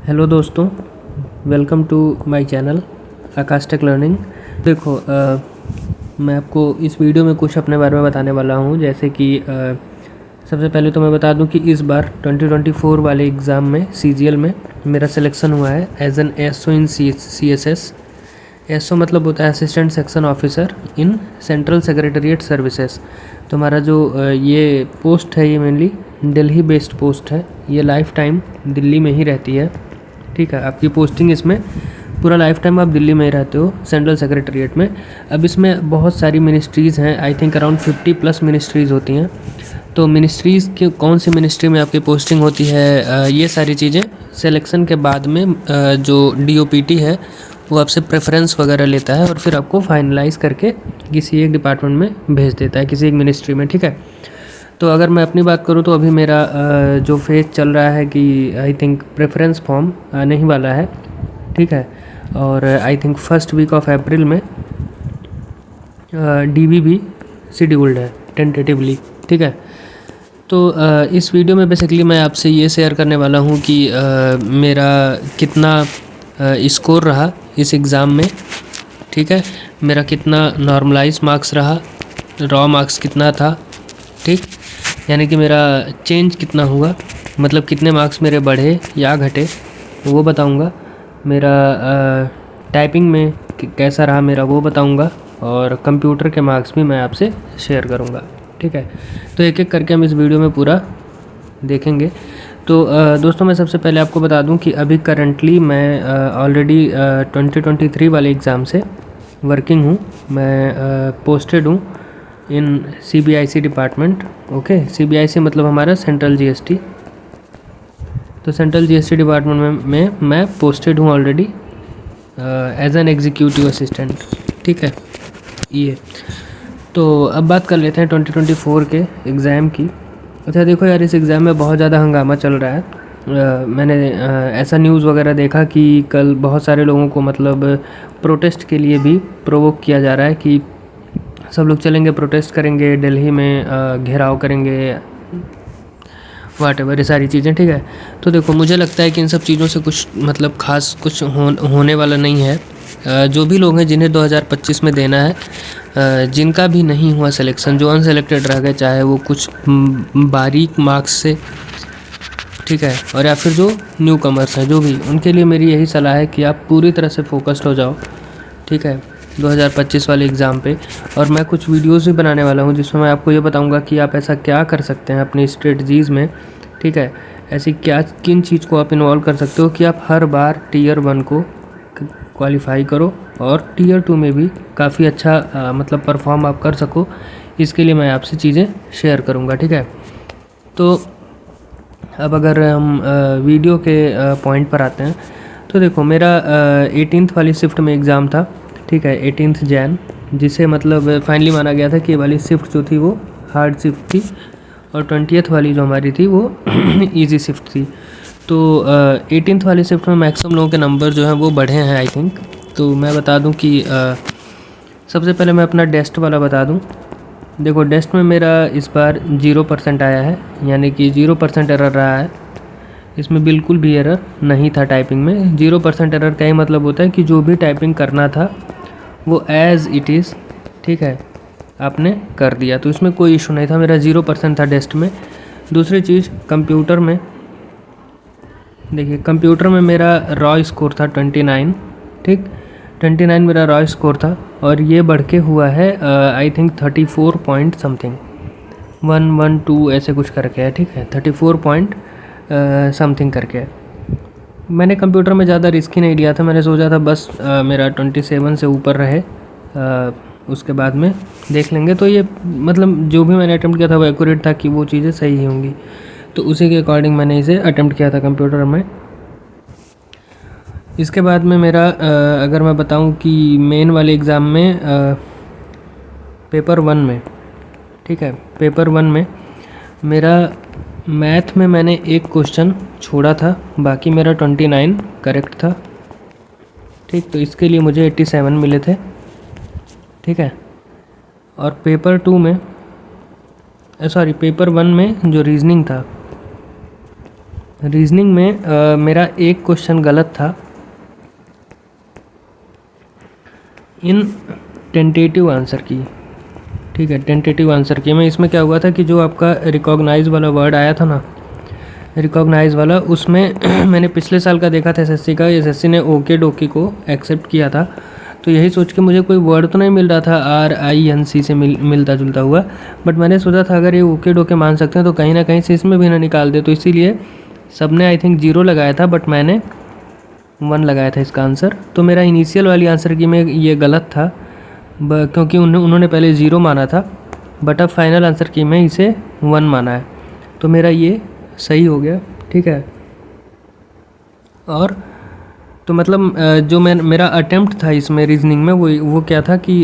Hello दोस्तों, welcome to my channel Aakash tech learning. देखो मैं आपको इस वीडियो में कुछ अपने बारे में बताने वाला हूँ। जैसे कि सबसे पहले तो मैं बता दूँ कि इस बार 2024 वाले एग्ज़ाम में CGL में मेरा सिलेक्शन हुआ है as an SO in CSS। SO मतलब होता है assistant section officer in central secretariat services. तो हमारा जो ये पोस्ट है ये मेनली दिल्ली बेस्ड पोस्ट है। ये लाइफ टाइम दिल्ली में ही रहती है। ठीक है, आपकी पोस्टिंग इसमें पूरा लाइफ टाइम आप दिल्ली में ही रहते हो सेंट्रल सेक्रेटरीट में। अब इसमें बहुत सारी मिनिस्ट्रीज़ हैं, आई थिंक अराउंड 50+ मिनिस्ट्रीज़ होती हैं। तो मिनिस्ट्रीज़ की कौन सी मिनिस्ट्री में आपकी पोस्टिंग होती है, ये सारी चीज़ें सिलेक्शन के बाद में जो DOPT है वो आपसे प्रेफरेंस वगैरह लेता है और फिर आपको फाइनलाइज़ करके किसी एक डिपार्टमेंट में भेज देता है, किसी एक मिनिस्ट्री में। ठीक है, तो अगर मैं अपनी बात करूँ तो अभी मेरा जो फेज़ चल रहा है कि आई थिंक प्रेफरेंस फॉर्म आने ही वाला है। ठीक है, और I think first week of April में DV भी शेड्यूल्ड है टेंटेटिवली। ठीक है, तो इस वीडियो में बेसिकली मैं आपसे ये शेयर करने वाला हूँ कि मेरा कितना स्कोर रहा इस एग्ज़ाम में। ठीक है, मेरा कितना नॉर्मलाइज मार्क्स रहा, रॉ मार्क्स कितना था। ठीक, यानी कि मेरा चेंज कितना हुआ, मतलब कितने मार्क्स मेरे बढ़े या घटे वो बताऊंगा। मेरा टाइपिंग में कैसा रहा मेरा वो बताऊंगा, और कंप्यूटर के मार्क्स भी मैं आपसे शेयर करूंगा। ठीक है, तो एक एक करके हम इस वीडियो में पूरा देखेंगे। तो दोस्तों मैं सबसे पहले आपको बता दूं कि अभी करंटली मैं ऑलरेडी 2023 वाले एग्ज़ाम से वर्किंग हूँ। मैं पोस्टेड हूँ in CBIC department. Okay, CBIC मतलब हमारा सेंट्रल GST। तो सेंट्रल GST डिपार्टमेंट में मैं पोस्टेड हूँ already as an executive assistant. ठीक है, ये तो अब बात कर लेते हैं 2024 के एग्ज़ाम की। अच्छा देखो यार, इस एग्ज़ाम में बहुत ज़्यादा हंगामा चल रहा है। मैंने ऐसा न्यूज़ वगैरह देखा कि कल बहुत सारे लोगों को मतलब प्रोटेस्ट के लिए भी प्रोवोक किया जा रहा है कि सब लोग चलेंगे, प्रोटेस्ट करेंगे, दिल्ली में घेराव करेंगे, वाटेवर ये सारी चीज़ें। ठीक है, तो देखो मुझे लगता है कि इन सब चीज़ों से कुछ मतलब ख़ास कुछ होने वाला नहीं है। जो भी लोग हैं जिन्हें 2025 में देना है, जिनका भी नहीं हुआ सिलेक्शन, जो अनसेलेक्टेड रह गए, चाहे वो कुछ बारीक मार्क्स से, ठीक है, और या फिर जो न्यू कमर्स हैं, जो भी, उनके लिए मेरी यही सलाह है कि आप पूरी तरह से फोकस्ड हो जाओ। ठीक है, 2025 वाले एग्ज़ाम पे। और मैं कुछ वीडियोस भी बनाने वाला हूँ जिसमें मैं आपको ये बताऊँगा कि आप ऐसा क्या कर सकते हैं अपनी स्ट्रेटजीज़ में। ठीक है, ऐसी क्या किन चीज़ को आप इन्वॉल्व कर सकते हो कि आप हर बार Tier 1 को क्वालिफाई करो और Tier 2 में भी काफ़ी अच्छा मतलब परफॉर्म आप कर सको। इसके लिए मैं आपसे चीज़ें शेयर करूँगा। ठीक है, तो अब अगर हम वीडियो के पॉइंट पर आते हैं तो देखो मेरा 18th वाली शिफ्ट में एग्ज़ाम था। ठीक है, 18 जैन, जिसे मतलब फाइनली माना गया था कि ये वाली शिफ्ट जो थी वो हार्ड शिफ्ट थी और 20th वाली जो हमारी थी वो इजी शिफ्ट थी। तो 18th वाली शिफ्ट में मैक्सिमम लोगों के नंबर जो हैं वो बढ़े हैं आई थिंक। तो मैं बता दूं कि सबसे पहले मैं अपना डेस्ट वाला बता दूं। देखो डेस्ट में मेरा इस बार 0% आया है, यानी कि 0% एरर रहा है। इसमें बिल्कुल भी एरर नहीं था टाइपिंग में। 0% एरर का ही मतलब होता है कि जो भी टाइपिंग करना था वो एज़ इट इज़, ठीक है, आपने कर दिया, तो इसमें कोई इशू नहीं था। मेरा 0% था डेस्ट में। दूसरी चीज़ कंप्यूटर में, देखिए कंप्यूटर में मेरा रॉ स्कोर था 29। ठीक, 29 मेरा रॉ स्कोर था और ये बढ़ के हुआ है आई थिंक 34 पॉइंट समथिंग, 112 ऐसे कुछ करके है। ठीक है, 34 पॉइंट समथिंग करके है। मैंने कंप्यूटर में ज़्यादा रिस्क ही नहीं लिया था। मैंने सोचा था बस मेरा 27 से ऊपर रहे, उसके बाद में देख लेंगे। तो ये मतलब जो भी मैंने अटेम्प्ट किया था वो एक्यूरेट था कि वो चीज़ें सही ही होंगी, तो उसी के अकॉर्डिंग मैंने इसे अटेम्प्ट किया था कंप्यूटर में। इसके बाद में मेरा अगर मैं बताऊं कि मेन वाले एग्ज़ाम में पेपर 1 में, ठीक है, पेपर 1 में मेरा मैथ में मैंने एक क्वेश्चन छोड़ा था, बाकी मेरा 29 करेक्ट था। ठीक, तो इसके लिए मुझे 87 मिले थे। ठीक है, और पेपर 2 में पेपर 1 में जो रीजनिंग था रीजनिंग में मेरा एक क्वेश्चन गलत था इन टेंटेटिव आंसर की, ठीक है, टेंटेटिव आंसर की में इसमें क्या हुआ था कि जो आपका रिकॉग्नाइज वाला वर्ड आया था ना, रिकॉग्नाइज वाला, उसमें मैंने पिछले साल का देखा था एसएससी का, एसएससी ने ओके डोके को एक्सेप्ट किया था, तो यही सोच के मुझे कोई वर्ड तो नहीं मिल रहा था RINC से मिलता जुलता हुआ, बट मैंने सोचा था अगर ये ओके डोके मान सकते हैं तो कहीं ना कहीं से इसमें भी ना निकाल दे, तो इसीलिए सबने आई थिंक 0 लगाया था, बट मैंने 1 लगाया था इसका आंसर। तो मेरा इनिशियल वाली आंसर की में ये गलत था क्योंकि उन्होंने पहले 0 माना था, बट अब फाइनल आंसर की में इसे 1 माना है, तो मेरा ये सही हो गया, ठीक है। और तो मतलब जो मेरा अटेम्प्ट था इसमें रीजनिंग में वो क्या था कि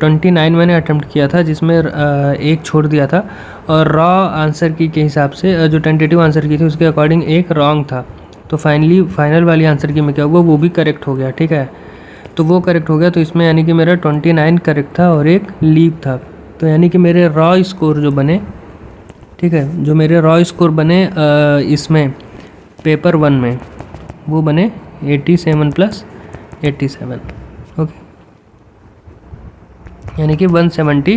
29 मैंने अटेम्प्ट किया था, जिसमें एक छोड़ दिया था, और रॉ आंसर की के हिसाब से जो टेंटेटिव आंसर की थी उसके अकॉर्डिंग एक रॉन्ग था, तो फाइनल वाली आंसर की में क्या हुआ, वो भी करेक्ट हो गया, ठीक है। तो वो करेक्ट हो गया, तो इसमें यानी कि मेरा 29 करेक्ट था और एक लीव था, तो यानी कि मेरे रॉ स्कोर जो बने, ठीक है, जो मेरे रॉ स्कोर बने इसमें पेपर 1 में वो बने 87 + 87, ओके, यानी कि 170